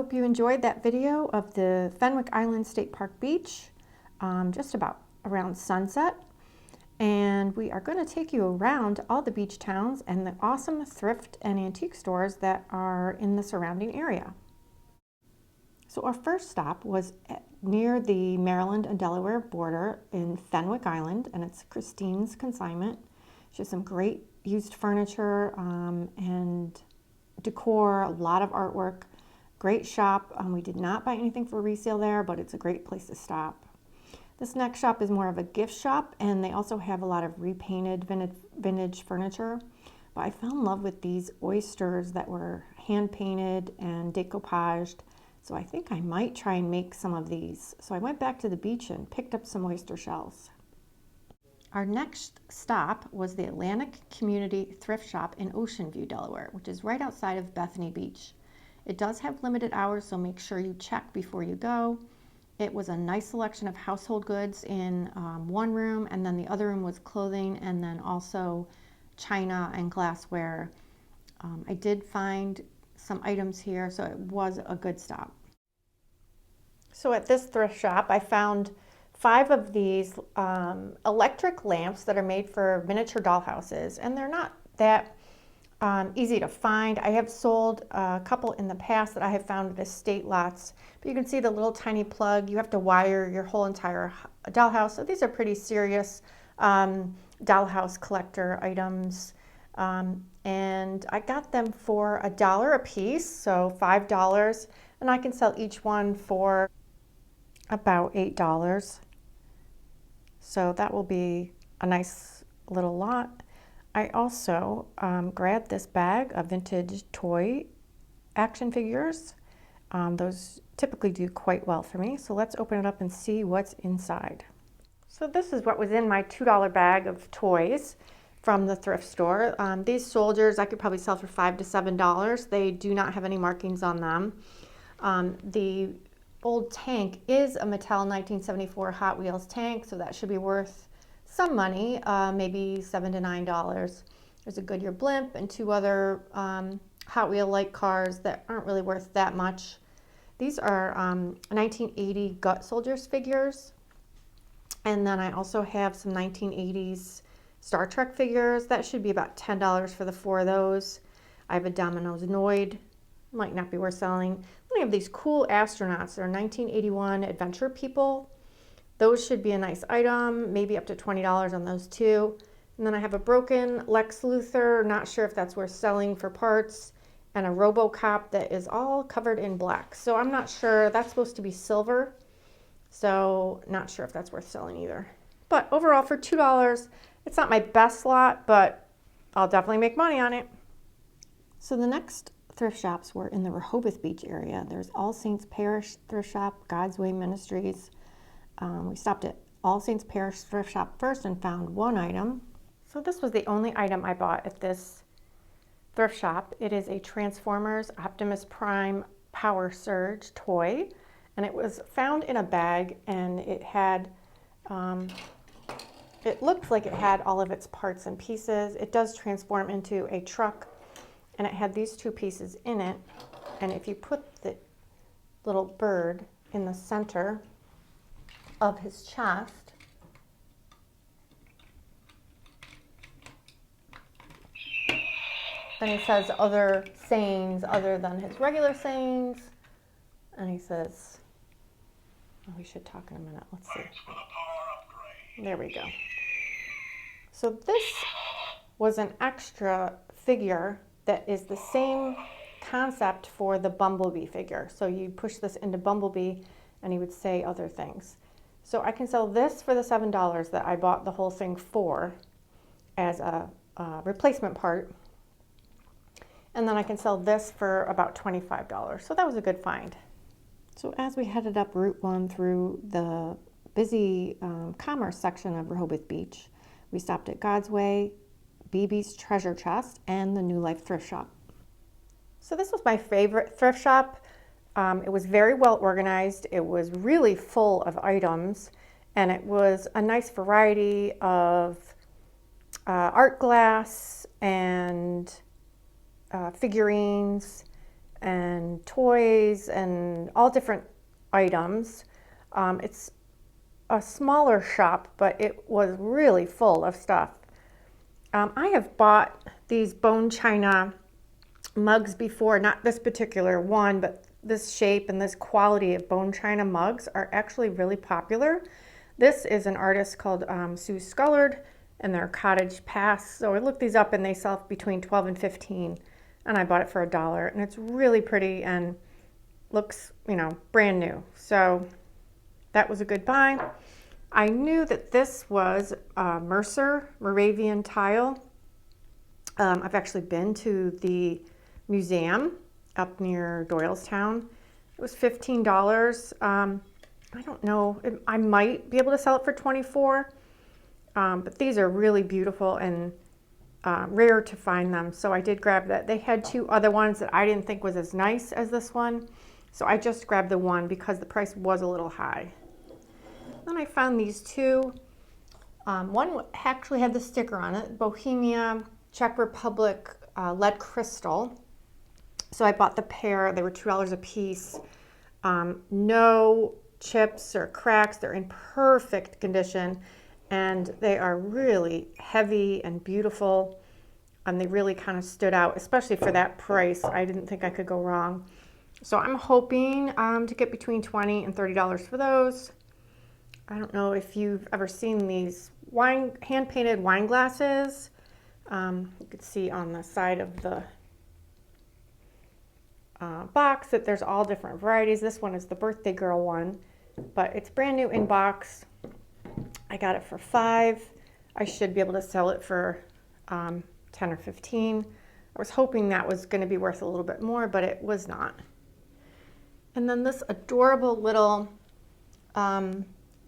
hope you enjoyed that video of the Fenwick Island State Park Beach, just about around sunset. And we are going to take you around all the beach towns and the awesome thrift and antique stores that are in the surrounding area. So our first stop was near the Maryland and Delaware border in Fenwick Island, and it's Christine's Consignment. She has some great used furniture and decor, a lot of artwork, great shop. We did not buy anything for resale there, but it's a great place to stop. This next shop is more of a gift shop, and they also have a lot of repainted vintage furniture. But I fell in love with these oysters that were hand painted and decoupaged. So I think I might try and make some of these. So I went back to the beach and picked up some oyster shells. Our next stop was the Atlantic Community Thrift Shop in Ocean View, Delaware, which is right outside of Bethany Beach. It does have limited hours, so make sure you check before you go. It was a nice selection of household goods in one room, and then the other room was clothing, and then also china and glassware. I did find some items here, so it was a good stop. So at this thrift shop, I found 5 of these electric lamps that are made for miniature dollhouses, and they're not that easy to find. I have sold a couple in the past that I have found at estate lots, but you can see the little tiny plug. You have to wire your whole entire dollhouse, so these are pretty serious dollhouse collector items. And I got them for $1 a piece, so $5, and I can sell each one for about $8. So that will be a nice little lot. I also grabbed this bag of vintage toy action figures. Those typically do quite well for me, so let's open it up and see what's inside. So this is what was in my $2 bag of toys from the thrift store. These soldiers I could probably sell for $5 to $7. They do not have any markings on them. The old tank is a Mattel 1974 Hot Wheels tank, so that should be worth some money, maybe $7 to $9. There's a Goodyear blimp and 2 other Hot Wheel-like cars that aren't really worth that much. These are 1980 Gut Soldiers figures, and then I also have some 1980s Star Trek figures. That should be about $10 for the 4 of those. I have a Domino's Noid, might not be worth selling. We have these cool astronauts. They're 1981 Adventure People. Those should be a nice item, maybe up to $20 on those too. And then I have a broken Lex Luthor, not sure if that's worth selling for parts, and a RoboCop that is all covered in black. So I'm not sure, that's supposed to be silver, so not sure if that's worth selling either. But overall for $2, it's not my best lot, but I'll definitely make money on it. So the next thrift shops were in the Rehoboth Beach area. There's All Saints Parish Thrift Shop, God's Way Ministries. We stopped at All Saints Parish Thrift Shop first and found 1 item. So this was the only item I bought at this thrift shop. It is a Transformers Optimus Prime Power Surge toy, and it was found in a bag, and it had it looked like it had all of its parts and pieces. It does transform into a truck, and it had these 2 pieces in it, and if you put the little bird in the center of his chest, then he says other sayings other than his regular sayings, and he says, oh, we should talk in a minute, let's see. There we go. So this was an extra figure that is the same concept for the Bumblebee figure. So you push this into Bumblebee and he would say other things. So I can sell this for the $7 that I bought the whole thing for as a replacement part. And then I can sell this for about $25. So that was a good find. So as we headed up Route 1 through the busy commerce section of Rehoboth Beach, we stopped at God's Way, BB's Treasure Chest, and the New Life Thrift Shop. So this was my favorite thrift shop. It was very well organized. It was really full of items, and it was a nice variety of art glass and figurines and toys and all different items. It's a smaller shop, but it was really full of stuff. I have bought these bone china mugs before, not this particular one, but this shape and this quality of bone china mugs are actually really popular. This is an artist called Sue Scullard, and they're cottage pass. So I looked these up and they sell between 12 and 15, and I bought it for $1, and it's really pretty and looks, you know, brand new. So that was a good buy. I knew that this was Mercer Moravian tile. I've actually been to the museum up near Doylestown. It was $15. I don't know, I might be able to sell it for $24, but these are really beautiful and rare to find them. So I did grab that. They had two other ones that I didn't think was as nice as this one. So I just grabbed the one because the price was a little high. Then I found these two. One actually had the sticker on it, Bohemia, Czech Republic, lead crystal. So I bought the pair. They were $2 a piece. No chips or cracks. They're in perfect condition, and they are really heavy and beautiful, and they really kind of stood out, especially for that price. I didn't think I could go wrong. So I'm hoping to get between $20 and $30 for those. I don't know if you've ever seen these hand-painted wine glasses. You could see on the side of the box that there's all different varieties. This one is the birthday girl one, but it's brand new in box. I got it for $5. I should be able to sell it for 10 or 15. I was hoping that was going to be worth a little bit more, but it was not. And then this adorable little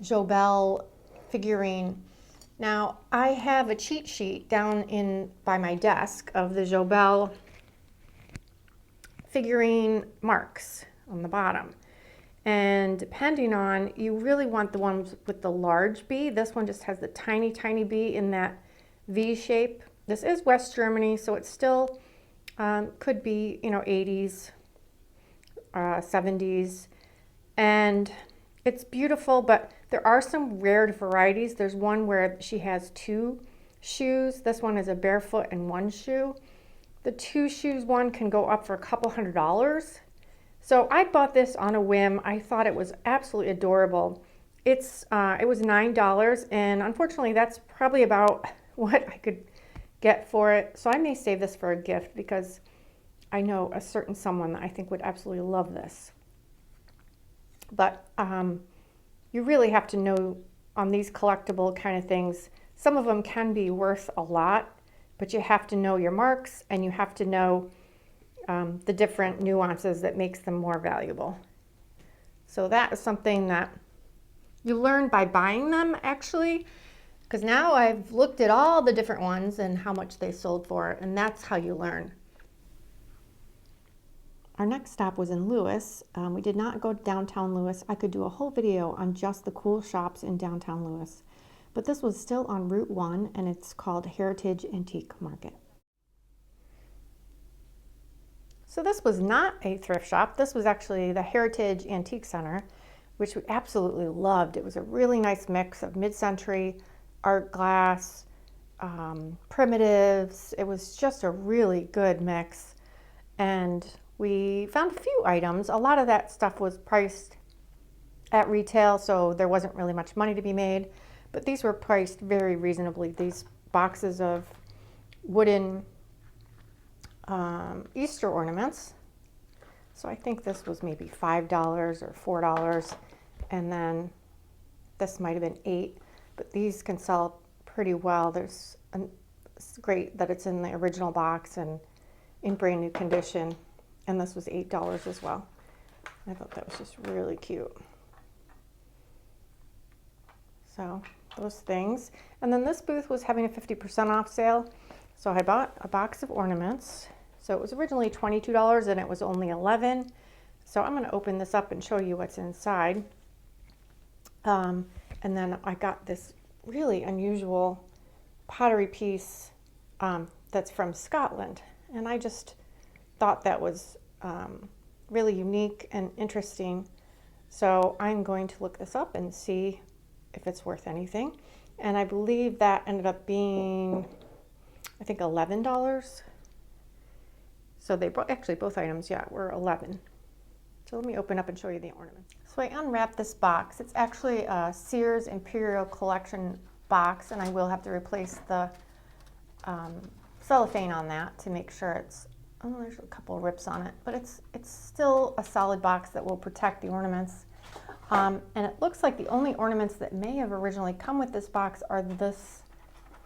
Jobel figurine. Now I have a cheat sheet down in by my desk of the Jobel figurine marks on the bottom, and depending on, you really want the ones with the large B. This one just has the tiny B in that V shape. This is West Germany, so it still could be, you know, 80s, 70s, and it's beautiful, but there are some rare varieties. There's one where she has two shoes. This one is a barefoot and one shoe. The two shoes one can go up for a couple $100s. So I bought this on a whim. I thought it was absolutely adorable. It was $9, and unfortunately that's probably about what I could get for it. So I may save this for a gift because I know a certain someone that I think would absolutely love this. But you really have to know on these collectible kind of things, some of them can be worth a lot, but you have to know your marks, and you have to know the different nuances that makes them more valuable. So that is something that you learn by buying them, actually, because now I've looked at all the different ones and how much they sold for, and that's how you learn. Our next stop was in Lewes. We did not go to downtown Lewes. I could do a whole video on just the cool shops in downtown Lewes, but this was still on Route 1, and it's called Heritage Antique Market. So this was not a thrift shop. This was actually the Heritage Antique Center, which we absolutely loved. It was a really nice mix of mid-century, art glass, primitives. It was just a really good mix, and we found a few items. A lot of that stuff was priced at retail, so there wasn't really much money to be made, but these were priced very reasonably. These boxes of wooden Easter ornaments. So I think this was maybe $5 or $4, and then this might have been $8, but these can sell pretty well. It's great that it's in the original box and in brand new condition. And this was $8 as well. I thought that was just really cute. So those things. And then this booth was having a 50% off sale. So I bought a box of ornaments. So it was originally $22 and it was only $11. So I'm gonna open this up and show you what's inside. And then I got this really unusual pottery piece that's from Scotland. And I just thought that was really unique and interesting. So I'm going to look this up and see if it's worth anything. And I believe that ended up being, I think, $11. So they actually both items, yeah, were 11. So let me open up and show you the ornament. So I unwrapped this box. It's actually a Sears Imperial Collection box, and I will have to replace the cellophane on that to make sure it's, oh, there's a couple of rips on it, but it's still a solid box that will protect the ornaments. And it looks like the only ornaments that may have originally come with this box are this,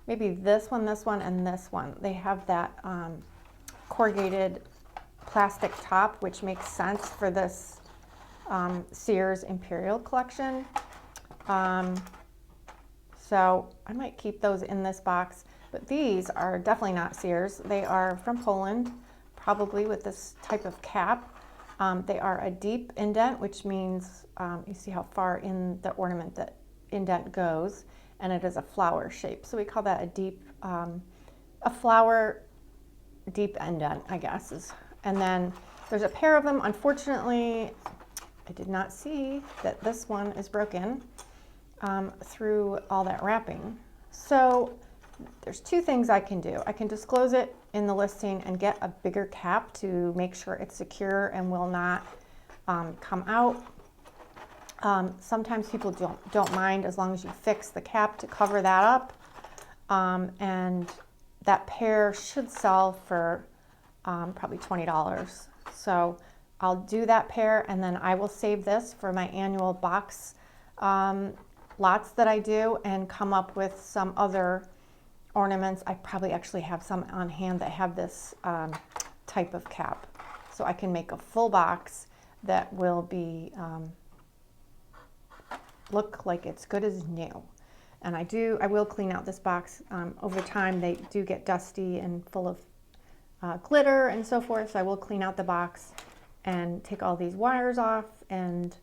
maybe this one, and this one. They have that corrugated plastic top, which makes sense for this Sears Imperial Collection. So I might keep those in this box, but these are definitely not Sears. They are from Poland, probably with this type of cap. They are a deep indent, which means you see how far in the ornament that indent goes, and it is a flower shape. So we call that a deep, a flower deep indent, I guess. And then there's a pair of them. Unfortunately, I did not see that this one is broken through all that wrapping. So there's two things I can do. I can disclose it in the listing and get a bigger cap to make sure it's secure and will not come out. Sometimes people don't mind as long as you fix the cap to cover that up. And that pair should sell for probably $20. So I'll do that pair, and then I will save this for my annual box lots that I do and come up with some other ornaments. I probably actually have some on hand that have this type of cap. So I can make a full box that will be look like it's good as new. And I will clean out this box. Over time, they do get dusty and full of glitter and so forth. So I will clean out the box and take all these wires off and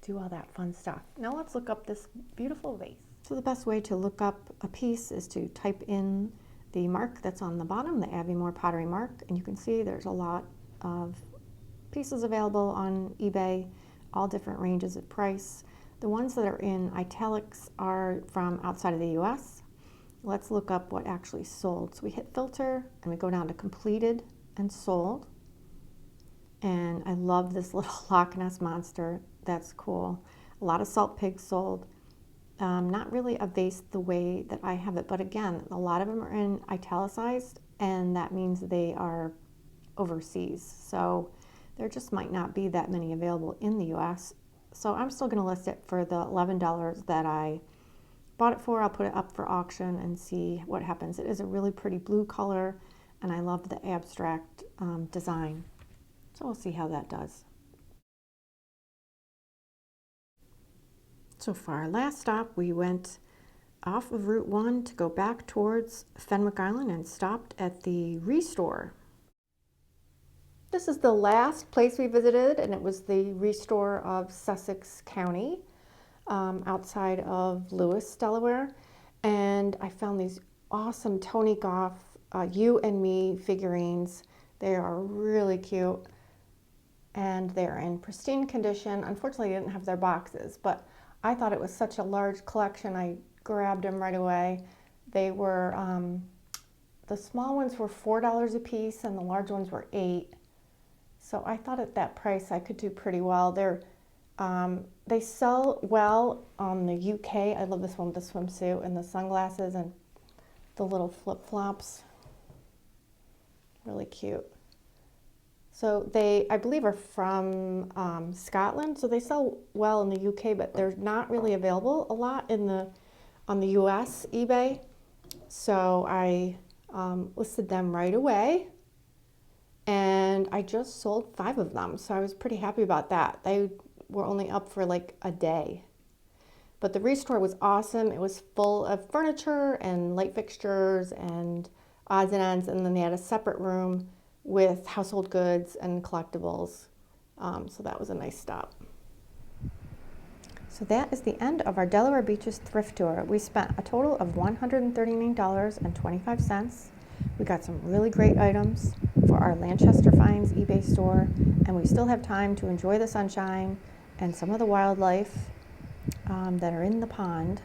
do all that fun stuff. Now let's look up this beautiful vase. So the best way to look up a piece is to type in the mark that's on the bottom, the Abbey Pottery mark, and you can see there's a lot of pieces available on eBay, all different ranges of price. The ones that are in italics are from outside of the US. Let's look up what actually sold. So we hit filter and we go down to completed and sold. And I love this little Loch Ness monster. That's cool. A lot of salt pigs sold. Not really a vase the way that I have it, but again, a lot of them are in italicized, and that means they are overseas. So there just might not be that many available in the US. So I'm still going to list it for the $11 that I bought it for. I'll put it up for auction and see what happens. It is a really pretty blue color, and I love the abstract design. So we'll see how that does. So for our last stop, we went off of Route 1 to go back towards Fenwick Island and stopped at the Restore. This is the last place we visited, and it was the Restore of Sussex County, outside of Lewes, Delaware. And I found these awesome Tony Goff You and Me figurines. They are really cute, and they're in pristine condition. Unfortunately, they didn't have their boxes, but I thought it was such a large collection, I grabbed them right away. They were, the small ones were $4 a piece and the large ones were $8. So I thought at that price I could do pretty well. They sell well on the UK. I love this one with the swimsuit and the sunglasses and the little flip-flops. Really cute. So they, I believe, are from Scotland, so they sell well in the UK, but they're not really available a lot on the US eBay. So I listed them right away, and I just sold 5 of them, so I was pretty happy about that. They were only up for like a day. But the Restore was awesome. It was full of furniture and light fixtures and odds and ends, and then they had a separate room with household goods and collectibles. So that was a nice stop. So that is the end of our Delaware Beaches thrift tour. We spent a total of $139.25. We got some really great items for our Lanchester Finds eBay store, and we still have time to enjoy the sunshine and some of the wildlife that are in the pond.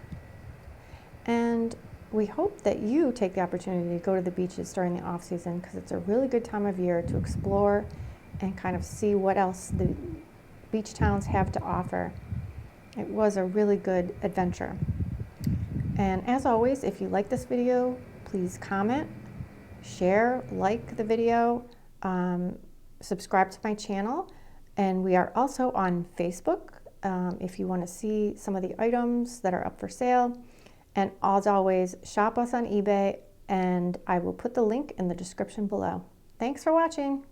And we hope that you take the opportunity to go to the beaches during the off season, because it's a really good time of year to explore and kind of see what else the beach towns have to offer. It was a really good adventure. And as always, if you like this video, please comment, share, like the video, subscribe to my channel. And we are also on Facebook if you want to see some of the items that are up for sale. And as always, shop us on eBay, and I will put the link in the description below. Thanks for watching.